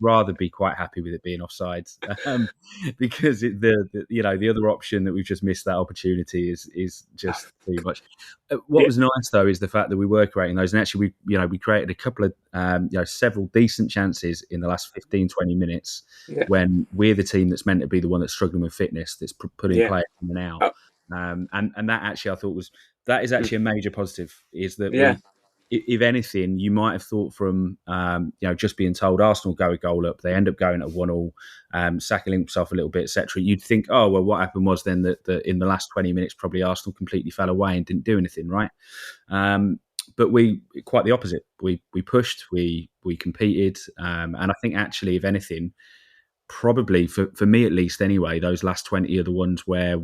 rather be quite happy with it being offside, because the other option that we've just missed that opportunity is just too much. What was nice though is the fact that we were creating those, and actually we created a couple of several decent chances in the last 15-20 minutes when we're the team that's meant to be the one that's struggling with fitness, that's putting players in and out. And that actually I thought that is actually a major positive, is that if anything, you might have thought from just being told Arsenal go a goal up, they end up going at 1-1, Saka links off a little bit, etc. You'd think, oh well, what happened was then that in the last 20 minutes probably Arsenal completely fell away and didn't do anything, right? But we quite the opposite. We pushed, we competed, and I think actually, if anything, probably for me at least anyway, those last 20 are the ones where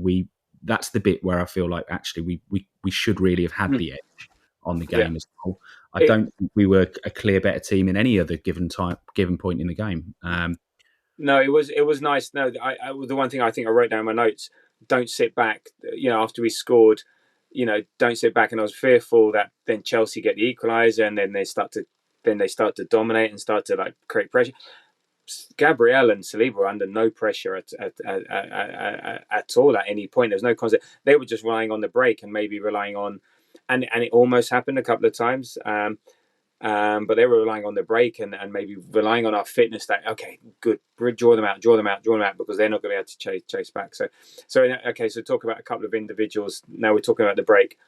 that's the bit where I feel like actually we should really have had the edge on the game as well. I don't think we were a clear better team in any other given point in the game. No, it was nice. No, the one thing I think I wrote down in my notes: don't sit back. After we scored, don't sit back. And I was fearful that then Chelsea get the equaliser, and then they start to dominate and start to create pressure. Gabriel and Saliba were under no pressure at all at any point. There was no concept. They were just relying on the break and maybe relying on, and it almost happened a couple of times. But they were relying on the break and maybe relying on our fitness. That okay, good, draw them out, because they're not going to be able to chase back. So talk about a couple of individuals. Now we're talking about the break,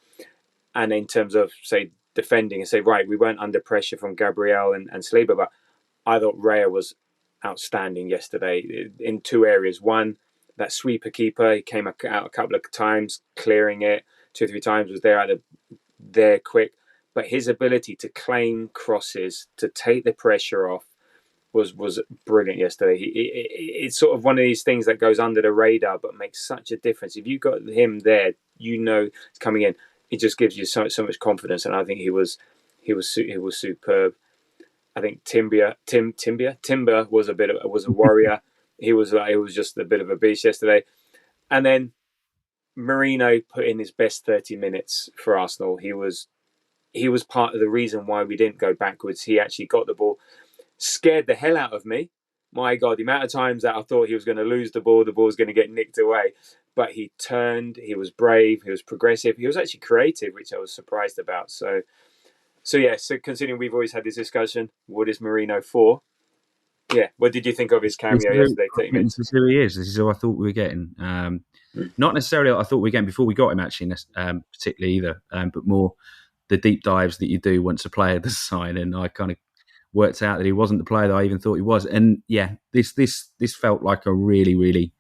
and in terms of say defending, and say right, we weren't under pressure from Gabriel and Saliba, but I thought Raya was outstanding yesterday in two areas. One, that sweeper keeper, he came out a couple of times, clearing it 2-3 times, was there quick. But his ability to claim crosses, to take the pressure off, was brilliant yesterday. It's sort of one of these things that goes under the radar but makes such a difference. If you got him there, it's coming in. It just gives you so much confidence, and I think he was superb. I think Timber was a warrior. He was just a bit of a beast yesterday. And then Merino put in his best 30 minutes for Arsenal. He was part of the reason why we didn't go backwards. He actually got the ball, scared the hell out of me. My God, the amount of times that I thought he was going to lose the ball was going to get nicked away. But he turned, he was brave, he was progressive, he was actually creative, which I was surprised about. So considering we've always had this discussion, what is Merino for? Yeah, what did you think of his cameo yesterday? This is who he is. This is who I thought we were getting. Not necessarily I thought we were getting before we got him, actually, particularly either, but more the deep dives that you do once a player does sign. And I kind of worked out that he wasn't the player that I even thought he was. And yeah, this felt like a really, really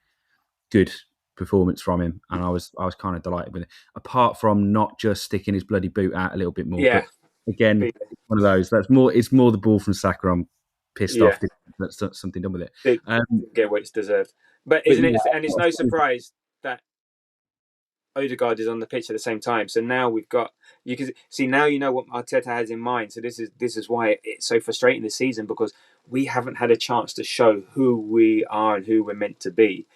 good performance from him, and I was kind of delighted with it. Apart from not just sticking his bloody boot out a little bit more, but again, one of those. It's more the ball from Saka. I'm pissed off. That's something done with it. Get what it's deserved, but isn't it? And it's no surprise that Odegaard is on the pitch at the same time. So now we've got, you can see now you know what Arteta has in mind. So this is why it's so frustrating this season, because we haven't had a chance to show who we are and who we're meant to be.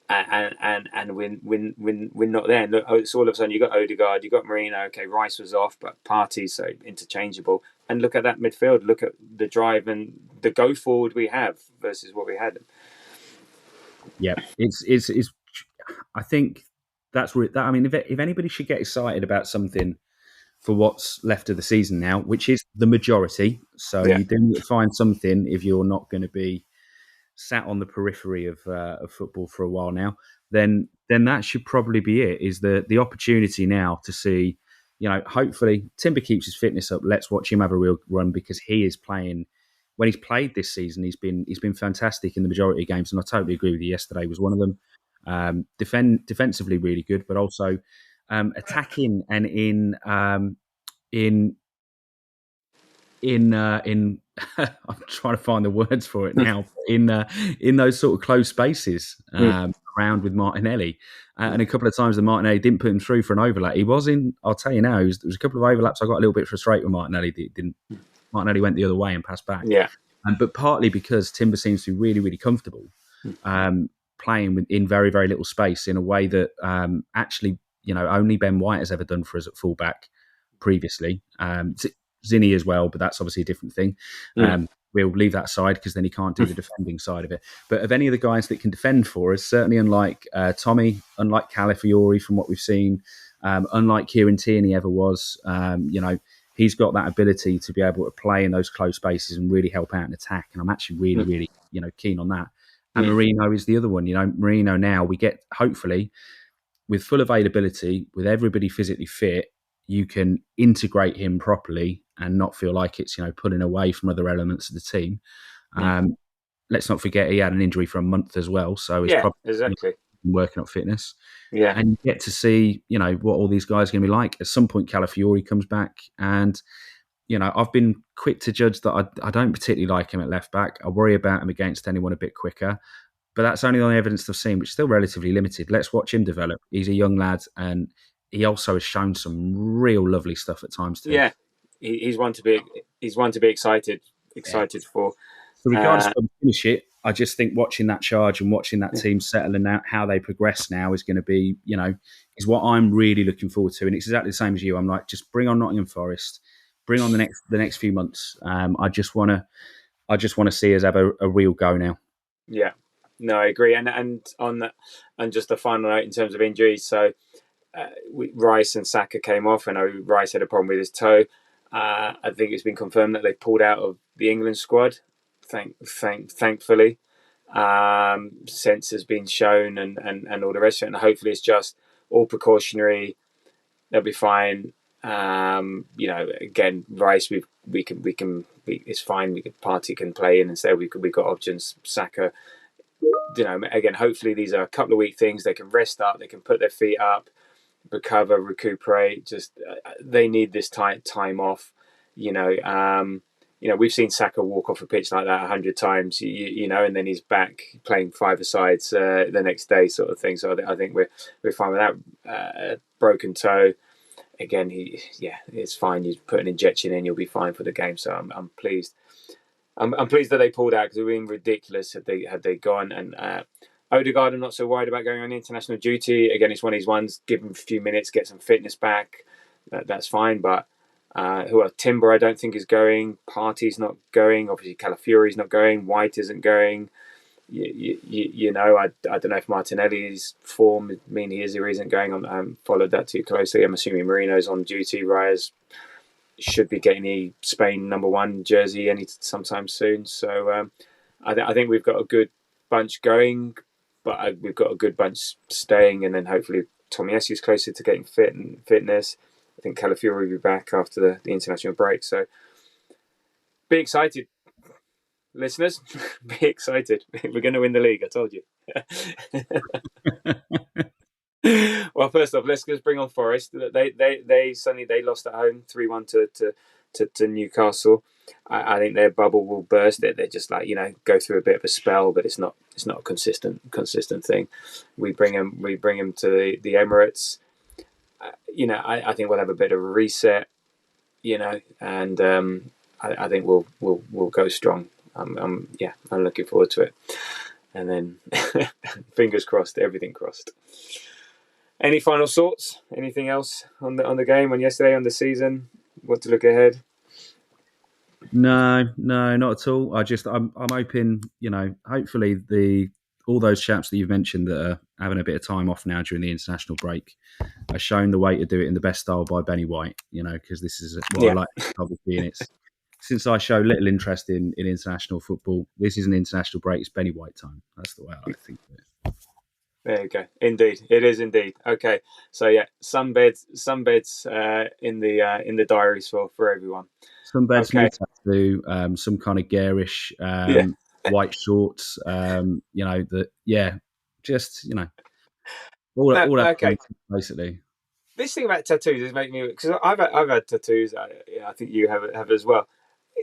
and we're not there. And look, it's all of a sudden you got Odegaard, you got Marino. Okay, Rice was off, but Partey's so interchangeable. And look at that midfield. Look at the drive and the go forward we have versus what we had. Yeah, it's. I think that's where that. I mean, if anybody should get excited about something for what's left of the season now, which is the majority, so Yeah, you do need to find something if you're not going to be sat on the periphery of football for a while now, then that should probably be it. Is the opportunity now to see, hopefully Timber keeps his fitness up. Let's watch him have a real run because he is playing. When he's played this season, he's been fantastic in the majority of games, and I totally agree with you. Yesterday was one of them. Defensively really good, but also attacking and in in I'm trying to find the words for it now. In those sort of close spaces around with Martinelli, and a couple of times the Martinelli didn't put him through for an overlap. He was in. I'll tell you now. There was a couple of overlaps. I got a little bit frustrated with Martinelli. Martinelli went the other way and passed back. yeah, But partly because Timber seems to be really, really comfortable playing in very, very little space in a way that actually, only Ben White has ever done for us at fullback previously. Zinni as well, but that's obviously a different thing. We'll leave that aside because then he can't do the defending side of it. But of any of the guys that can defend for us, certainly unlike Tommy, unlike Calafiori from what we've seen, unlike Kieran Tierney ever was, he's got that ability to be able to play in those close spaces and really help out in attack. And I'm actually really, really, keen on that. And Marino is the other one. Marino now we get, hopefully, with full availability, with everybody physically fit, you can integrate him properly and not feel like it's, pulling away from other elements of the team. Let's not forget he had an injury for a month as well. So he's probably exactly working up fitness. Yeah. And you get to see, what all these guys are going to be like. At some point, Calafiori comes back and, I've been quick to judge that I don't particularly like him at left back. I worry about him against anyone a bit quicker. But that's only the only evidence I've seen, which is still relatively limited. Let's watch him develop. He's a young lad, and he also has shown some real lovely stuff at times too. Yeah, he's one to be excited for. So regardless of how we finish it, I just think watching that charge and watching that team settling out, how they progress now is going to be, is what I'm really looking forward to. And it's exactly the same as you. I'm like, just bring on Nottingham Forest, bring on the next few months. I just want to see us have a real go now. Yeah, no, I agree. And on that, and just a final note in terms of injuries. So Rice and Saka came off. I know Rice had a problem with his toe. I think it's been confirmed that they pulled out of the England squad. Thankfully, sense has been shown and all the rest of it. And hopefully, it's just all precautionary. They'll be fine. Again, Rice, it's fine. Partey can play in instead. We've got options. Saka, again, hopefully these are a couple of week things. They can rest up. They can put their feet up, recover, recuperate. Just they need this time off. We've seen Saka walk off a pitch like that 100 times. And then he's back playing five-a-sides the next day, sort of thing. So I think we're fine with that. Broken toe. Again, it's fine. You put an injection in, you'll be fine for the game. So I'm pleased. I'm pleased that they pulled out because it would have been ridiculous had they gone. And Odegaard, I'm not so worried about going on international duty. Again, it's one of these ones. Give him a few minutes, get some fitness back. That's fine. But Timber, I don't think is going. Partey's not going. Obviously, Calafiori's not going. White isn't going. I don't know if Martinelli's form mean he is or isn't going on. I haven't followed that too closely. I'm assuming Marino's on duty. Reyes should be getting the Spain #1 jersey sometime soon. So I think we've got a good bunch going, but we've got a good bunch staying, and then hopefully Tomiyasu's closer to getting fit and fitness. I think Calafiori will be back after the international break. So be excited. Listeners, be excited. We're going to win the league, I told you. Well, first off, let's just bring on Forest. They suddenly lost at home 3-1 to Newcastle. I think their bubble will burst. They're just like, go through a bit of a spell, but it's not a consistent thing. We bring them to the Emirates. I think we'll have a bit of a reset, and I think we'll go strong. I'm looking forward to it. and then fingers crossed, everything crossed. Any final thoughts? Anything else on the game, on yesterday, on the season? Want to look ahead? No, not at all. I'm hoping, hopefully all those chaps that you've mentioned that are having a bit of time off now during the international break are shown the way to do it in the best style by Benny White. Because this is what I like obviously, and it's since I show little interest in international football, this is an international break. It's Benny White time. That's the way I think of it. There you go. Indeed, it is indeed. Okay, so yeah, sunbeds in the diaries for everyone. Sunbeds, okay. New tattoo, some kind of garish white shorts. All that. Okay, basically. This thing about tattoos is making me, because I've had tattoos. I think you have as well.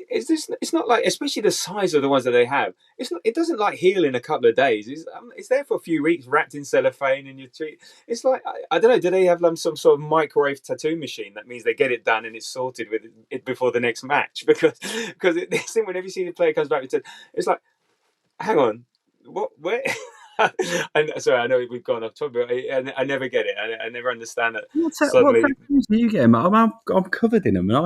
It's not like, especially the size of the ones that they have. It doesn't like heal in a couple of days. It's there for a few weeks, wrapped in cellophane, and you treat. It's like I don't know. Do they have some sort of microwave tattoo machine that means they get it done and it's sorted with it before the next match? Because this thing, whenever you see the player comes back, it's like, hang on, what? Where? Sorry, I know we've gone off topic. I never get it. I never understand it. What tattoos do you get? I'm covered in them, and I'm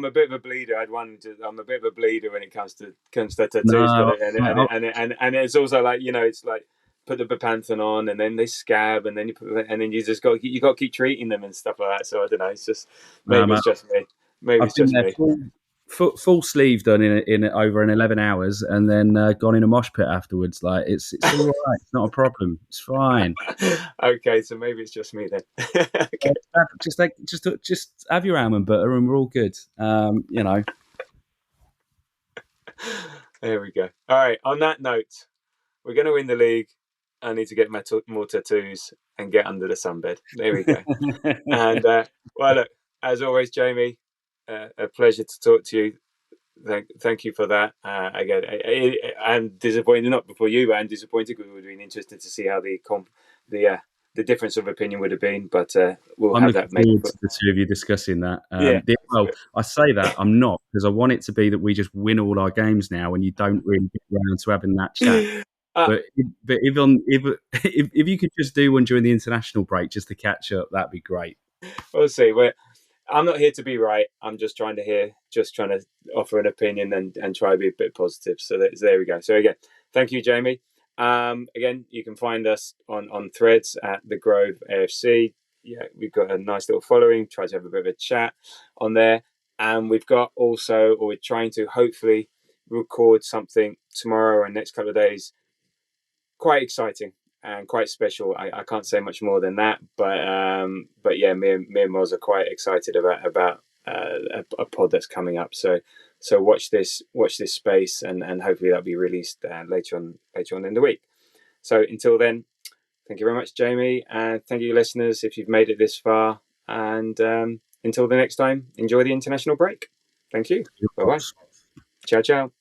a bit of a bleeder. I'm a bit of a bleeder when it comes to tattoos, and it's also like, it's like put the Bepanthen on, and then they scab, and then you just got to keep treating them and stuff like that. So I don't know. It's just it's just me. Maybe it's just me. Full sleeve done in over in 11 hours, and then gone in a mosh pit afterwards. Like it's all right. It's not a problem. It's fine. Okay, so maybe it's just me then. Okay. Just have your almond butter, and we're all good. There we go. All right. On that note, we're going to win the league. I need to get more tattoos and get under the sunbed. There we go. And well, look, as always, Jamie. A pleasure to talk to you. Thank you for that. Again, I'm disappointed, not for you, but I'm disappointed because it would have been interesting to see how the difference of opinion would have been. But we'll have that. Maybe the two of you discussing that. Well, I say that I'm not, because I want it to be that we just win all our games now, and you don't really get around to having that chat. But if you could just do one during the international break just to catch up, that'd be great. We'll see. I'm not here to be right. I'm just trying to offer an opinion and try to be a bit positive. So there we go. So again, thank you, Jamie. Again, you can find us on Threads at The Grove AFC. Yeah, we've got a nice little following. Try to have a bit of a chat on there. And we're trying to hopefully record something tomorrow or next couple of days. Quite exciting and quite special. I can't say much more than that, but yeah, me and Moz are quite excited about a pod that's coming up. So watch this space, and hopefully that'll be released later on in the week. So until then, thank you very much, Jamie, and thank you, listeners, if you've made it this far. And until the next time, enjoy the international break. Thank you. Bye bye. Ciao ciao.